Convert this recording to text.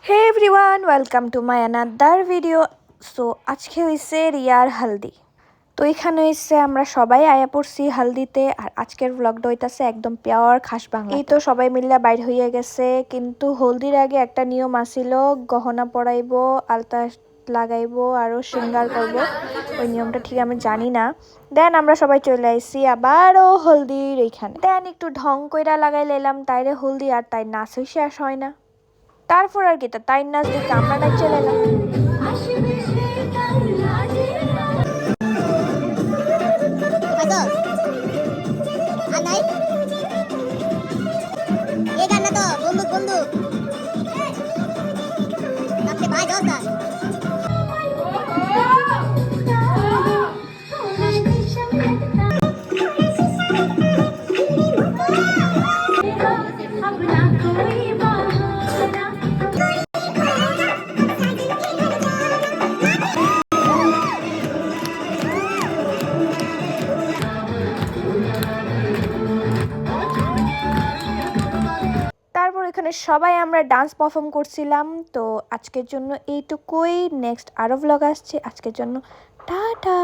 Hey everyone, welcome to my another video. So আজকে হয়েছে রিয়ার হালদি। তো এখানে হয়েছে আমরা সবাই আয়া পড়ছি হালদিতে। আর আজকের ব্লগটা হইতাছে একদম পিওর খাস বাংলা। এই তো সবাই মিলে বাইর হইয়া গেছে, কিন্তু হলদির আগে একটা নিয়ম আসিল, গহনা পরাইবো, আলতা লাগাইবো আরও শৃঙ্গার করব। ওই নিয়মটা ঠিক আমি জানি না। দেন আমরা সবাই চলে আইসি আবারও হলদির এইখানে। দেন একটু ঢং কইরা লাগাই লাইলাম তাইরে হলদি, আর তাই নাচই শেষ হয় না। তারপর আর কি তাই নাচ দেখে আমরা নাচ চলে এলাম। তারপর এখানে সবাই আমরা ডান্স পারফর্ম করছিলাম। তো আজকের জন্য এইটুকুই, নেক্সট আরও ভ্লগ আসছে। আজকের জন্য টাটা।